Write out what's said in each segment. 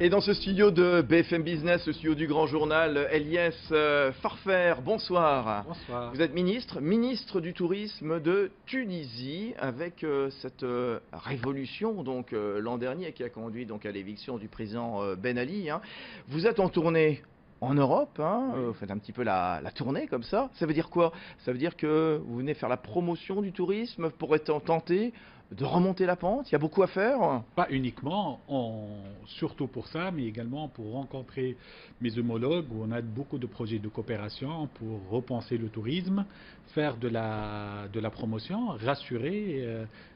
Et dans ce studio de BFM Business, ce studio du Grand Journal, Elias Farfer, bonsoir. Bonsoir. Vous êtes ministre du Tourisme de Tunisie, avec cette révolution donc l'an dernier qui a conduit donc à l'éviction du président Ben Ali. Vous êtes en tournée en Europe, vous faites un petit peu la tournée comme ça. Ça veut dire quoi? Ça veut dire que vous venez faire la promotion du tourisme pour être tenté de remonter la pente? Il y a beaucoup à faire? Pas uniquement, surtout pour ça, mais également pour rencontrer mes homologues où on a beaucoup de projets de coopération pour repenser le tourisme, faire de la promotion, rassurer,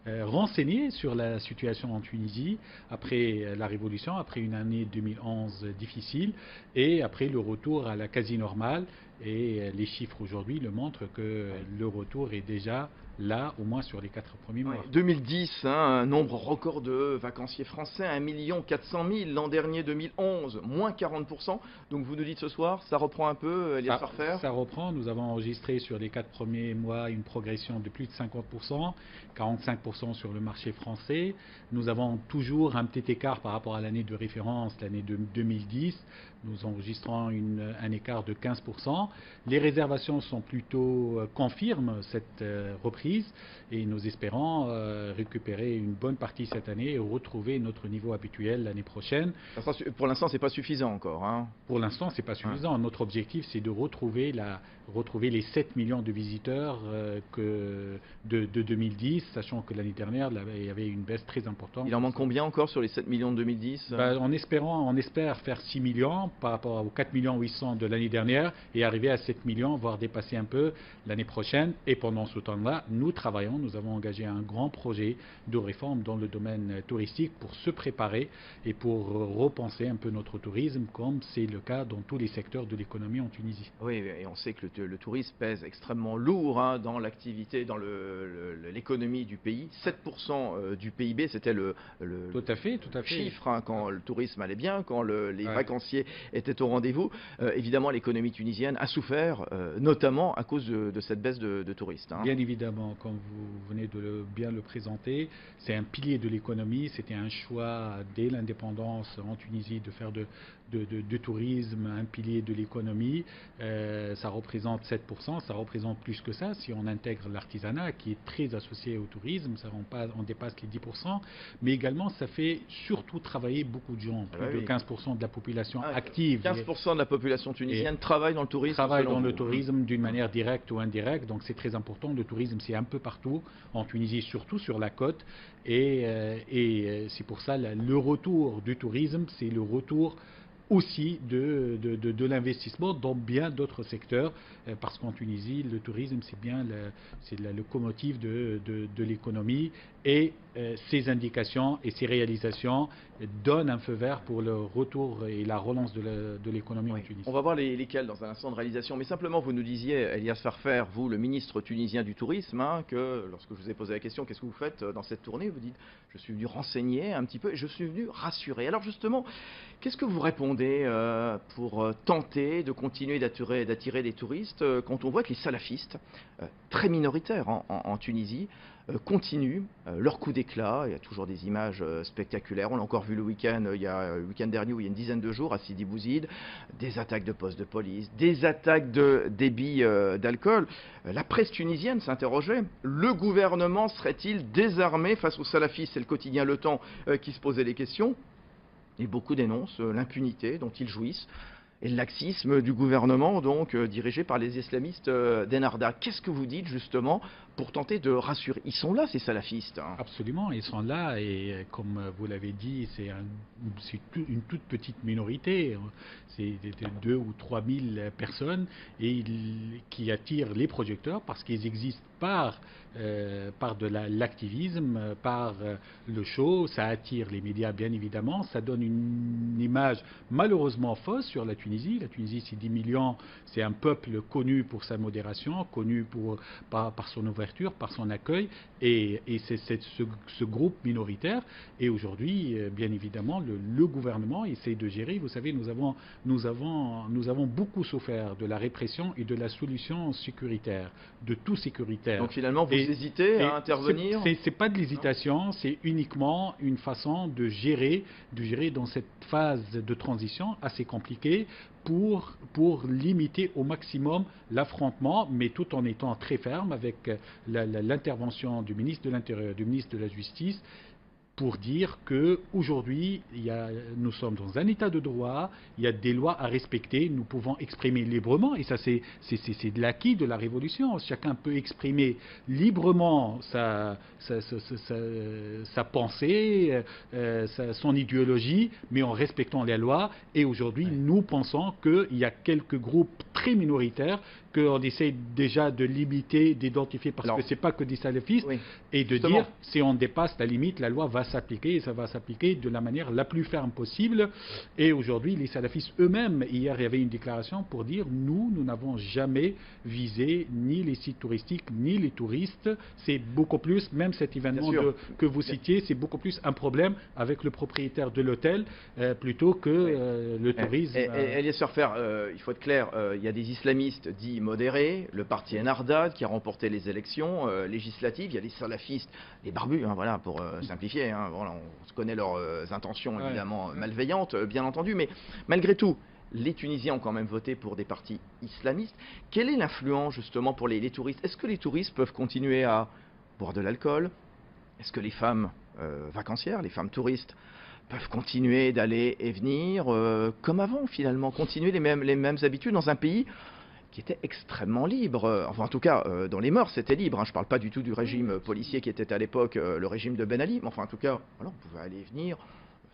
renseigner sur la situation en Tunisie après la révolution, après une année 2011 difficile et après le retour à la quasi-normale. Et les chiffres aujourd'hui le montrent que le retour est déjà là, au moins sur les 4 premiers mois. 2010, un nombre record de vacanciers français, 1 400 000. L'an dernier, 2011, moins 40%. Donc vous nous dites ce soir, ça reprend un peu, Elias Farfer? Ça reprend. Nous avons enregistré sur les 4 premiers mois une progression de plus de 50%, 45% sur le marché français. Nous avons toujours un petit écart par rapport à l'année de référence, l'année de 2010. Nous enregistrons un écart de 15%. Les réservations sont plutôt confirment cette reprise et nous espérons récupérer une bonne partie cette année et retrouver notre niveau habituel l'année prochaine. Pour l'instant, c'est pas suffisant encore. Pour l'instant, c'est pas suffisant. Notre objectif, c'est de retrouver les 7 millions de visiteurs de 2010, sachant que l'année dernière, il y avait une baisse très importante. Il en manque combien encore sur les 7 millions de 2010? On espère faire 6 millions par rapport aux 4 800 000 de l'année dernière et arriver à 7 millions, voire dépasser un peu l'année prochaine. Et pendant ce temps-là, nous travaillons, nous avons engagé un grand projet de réforme dans le domaine touristique pour se préparer et pour repenser un peu notre tourisme, comme c'est le cas dans tous les secteurs de l'économie en Tunisie. Oui, et on sait que le tourisme pèse extrêmement lourd dans l'activité, dans l'économie du pays. 7% du PIB, c'était le tout à fait. chiffre quand le tourisme allait bien, quand les vacanciers étaient au rendez-vous. Évidemment, l'économie tunisienne a souffert, notamment à cause de cette baisse de touristes. Bien évidemment, comme vous venez de bien le présenter, c'est un pilier de l'économie. C'était un choix dès l'indépendance en Tunisie de faire de tourisme un pilier de l'économie. Ça représente 7%, ça représente plus que ça si on intègre l'artisanat qui est très associé au tourisme, on dépasse les 10%, mais également ça fait surtout travailler beaucoup de gens, plus de 15% de la population active. 15% de la population tunisienne travaille dans le tourisme. Travaille dans le tourisme d'une manière directe ou indirecte, donc c'est très important. Le tourisme, c'est un peu partout, en Tunisie, surtout sur la côte, et c'est pour ça le retour du tourisme, c'est le retour aussi de l'investissement dans bien d'autres secteurs, parce qu'en Tunisie, le tourisme, c'est la locomotive de l'économie, et ces indications et ces réalisations donnent un feu vert pour le retour et la relance de l'économie en Tunisie. On va voir lesquels dans un instant de réalisation, mais simplement vous nous disiez, Elias Farfer, vous le ministre tunisien du tourisme, que lorsque je vous ai posé la question, qu'est-ce que vous faites dans cette tournée, vous dites, je suis venu renseigner un petit peu et je suis venu rassurer. Alors justement, qu'est-ce que vous répondez pour tenter de continuer d'attirer des touristes quand on voit que les salafistes, très minoritaires en Tunisie, continuent leur coup d'éclat? Il y a toujours des images spectaculaires. On l'a encore vu le week-end dernier, où il y a une dizaine de jours, à Sidi Bouzid, des attaques de postes de police, des attaques de débit d'alcool. La presse tunisienne s'interrogeait. Le gouvernement serait-il désarmé face aux salafistes? C'est le quotidien Le Temps qui se posait les questions. Et beaucoup dénoncent l'impunité dont ils jouissent et le laxisme du gouvernement, donc dirigé par les islamistes d'Ennahda. Qu'est-ce que vous dites justement pour tenter de rassurer? Ils sont là, ces salafistes. Absolument, ils sont là, et comme vous l'avez dit, c'est une toute petite minorité. C'est 2 ou 3 000 personnes qui attirent les projecteurs parce qu'ils existent par de l'activisme, par le show. Ça attire les médias, bien évidemment. Ça donne une image malheureusement fausse sur la Tunisie. La Tunisie, c'est 10 millions. C'est un peuple connu pour sa modération, connu par son ouverture, par son accueil, et c'est ce groupe minoritaire. Et aujourd'hui, bien évidemment, le gouvernement essaie de gérer. Vous savez, nous avons beaucoup souffert de la répression et de la solution sécuritaire, de tout sécuritaire. Donc finalement, vous hésitez à intervenir? C'est pas de l'hésitation, c'est uniquement une façon de gérer dans cette phase de transition assez compliquée pour limiter au maximum l'affrontement, mais tout en étant très ferme avec l'intervention du ministre de l'Intérieur, du ministre de la Justice, pour dire qu'aujourd'hui, nous sommes dans un état de droit, il y a des lois à respecter, nous pouvons exprimer librement, et ça c'est de l'acquis de la Révolution. Chacun peut exprimer librement sa pensée, son idéologie, mais en respectant les lois. Et aujourd'hui, nous pensons qu'il y a quelques groupes très minoritaires qu'on essaie déjà de limiter, d'identifier, parce que ce n'est pas que des salafistes, et de dire, si on dépasse la limite, la loi va s'appliquer, et ça va s'appliquer de la manière la plus ferme possible. Et aujourd'hui, les salafistes eux-mêmes, hier, il y avait une déclaration pour dire, nous n'avons jamais visé ni les sites touristiques, ni les touristes. C'est beaucoup plus, même cet événement que vous citiez, c'est beaucoup plus un problème avec le propriétaire de l'hôtel, plutôt que le tourisme. Elias Ferfer, il faut être clair, il y a des islamistes dits modérés, le parti Ennahda qui a remporté les élections législatives, il y a les salafistes, les barbus, hein, voilà, pour simplifier, hein, voilà, on connaît leurs intentions évidemment malveillantes, bien entendu, mais malgré tout, les Tunisiens ont quand même voté pour des partis islamistes. Quelle est l'influence justement pour les touristes? Est-ce que les touristes peuvent continuer à boire de l'alcool? Est-ce que les femmes vacancières, les femmes touristes, peuvent continuer d'aller et venir comme avant finalement, continuer les mêmes habitudes dans un pays qui était extrêmement libre, enfin en tout cas dans les mœurs c'était libre, hein. Je ne parle pas du tout du régime policier qui était à l'époque le régime de Ben Ali, mais enfin en tout cas voilà, on pouvait aller et venir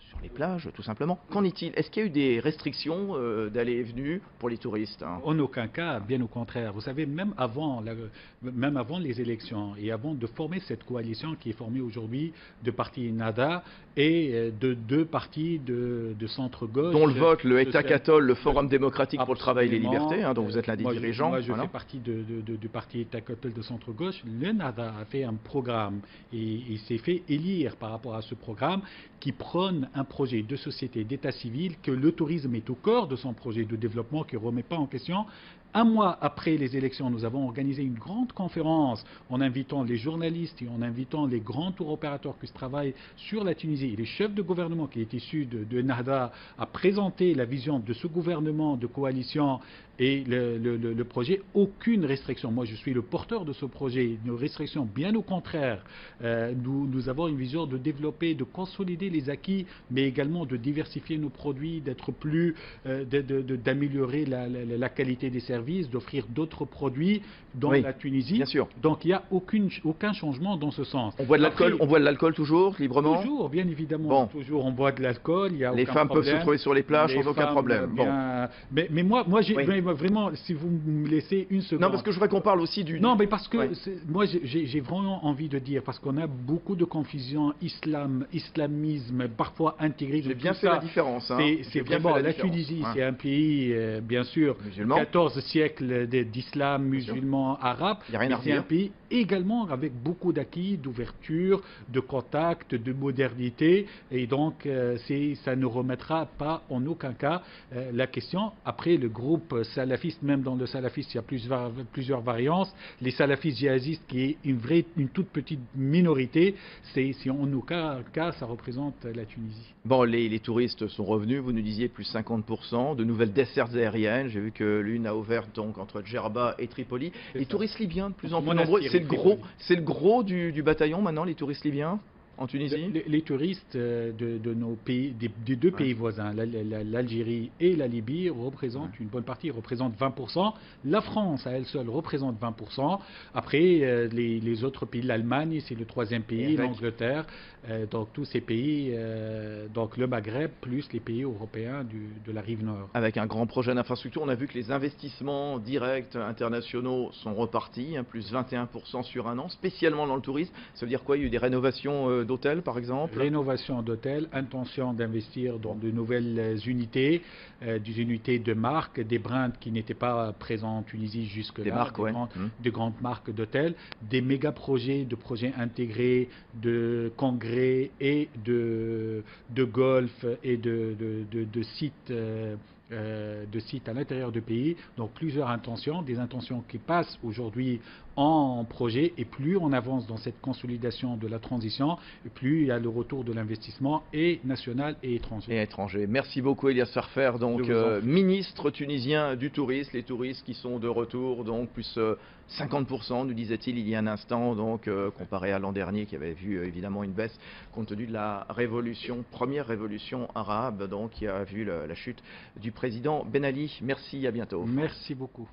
sur les plages tout simplement. Qu'en est-il? Est-ce qu'il y a eu des restrictions d'aller et venue pour les touristes, hein? En aucun cas, bien au contraire. Vous savez, même avant les élections et avant de former cette coalition qui est formée aujourd'hui de partis Ennahda et de deux partis de centre-gauche. Dont le vote, le État catholique, le Forum démocratique pour le travail et les libertés, hein, dont vous êtes l'un des dirigeants. Moi, je fais partie du parti État catholique de centre-gauche. L'Ennahda a fait un programme et il s'est fait élire par rapport à ce programme qui prône un projet de société, d'état civil, que le tourisme est au cœur de son projet de développement, qui ne remet pas en question. Un mois après les élections, nous avons organisé une grande conférence en invitant les journalistes et en invitant les grands tour opérateurs qui travaillent sur la Tunisie et les chefs de gouvernement qui est issu de Ennahda à présenter la vision de ce gouvernement de coalition et le projet. Aucune restriction. Moi, je suis le porteur de ce projet. Une restriction, bien au contraire. Nous avons une vision de développer, de consolider les acquis, mais également de diversifier nos produits, d'être plus, d'améliorer la qualité des services, d'offrir d'autres produits dans la Tunisie. Bien sûr. Donc il n'y a aucun changement dans ce sens. On boit de l'alcool toujours, librement? Toujours, bien évidemment. Bon. Toujours, on boit de l'alcool. Les femmes peuvent se trouver sur les plages sans aucun problème. Mais moi vraiment, si vous me laissez une seconde. Non, parce que je voudrais qu'on parle aussi du... Non, mais parce que moi, j'ai vraiment envie de dire, parce qu'on a beaucoup de confusion, islamisme, parfois intégré. J'ai bien fait la différence. Hein. C'est vraiment, la Tunisie, c'est un pays, bien sûr, musulman. 14 siècles d'islam musulman arabe. C'est un pays également avec beaucoup d'acquis, d'ouverture, de contact, de modernité. Et donc, ça ne remettra pas en aucun cas la question. Après, le groupe salafiste, même dans le salafiste, il y a plusieurs variantes. Les salafistes djihadistes, qui est une toute petite minorité, c'est en aucun cas, ça représente la Tunisie. Bon, les touristes sont revenus, vous nous disiez plus 50%, de nouvelles dessertes aériennes. J'ai vu que l'une a ouvert donc entre Djerba et Tripoli. Les touristes libyens, de plus en plus nombreux, c'est le gros du bataillon maintenant, les touristes libyens en Tunisie? Les touristes de nos pays, des deux pays voisins, l'Algérie et la Libye, représentent une bonne partie, représentent 20%. La France, à elle seule, représente 20%. Après, les autres pays, l'Allemagne, c'est le troisième pays, l'Angleterre, donc tous ces pays, donc le Maghreb, plus les pays européens de la rive nord. Avec un grand projet d'infrastructure, on a vu que les investissements directs internationaux sont repartis, hein, plus 21% sur un an, spécialement dans le tourisme. Ça veut dire quoi? Il y a eu des rénovations d'hôtels, par exemple? Rénovation d'hôtels, intention d'investir dans de nouvelles unités, des unités de marque, des brands qui n'étaient pas présents en Tunisie jusque-là, Des marques, ouais. de grandes marques d'hôtels, des méga projets, de projets intégrés, de congrès et de golf et de sites. De sites à l'intérieur du pays, donc plusieurs intentions, des intentions qui passent aujourd'hui en projet, et plus on avance dans cette consolidation de la transition, plus il y a le retour de l'investissement et national et étranger. Et étranger. Merci beaucoup Elias Farfer, donc ministre tunisien du tourisme, les touristes qui sont de retour, donc plus 50%, nous disait-il il y a un instant, donc comparé à l'an dernier qui avait vu évidemment une baisse compte tenu de la première révolution arabe, donc qui a vu la chute du président Ben Ali. Merci, à bientôt. Merci beaucoup.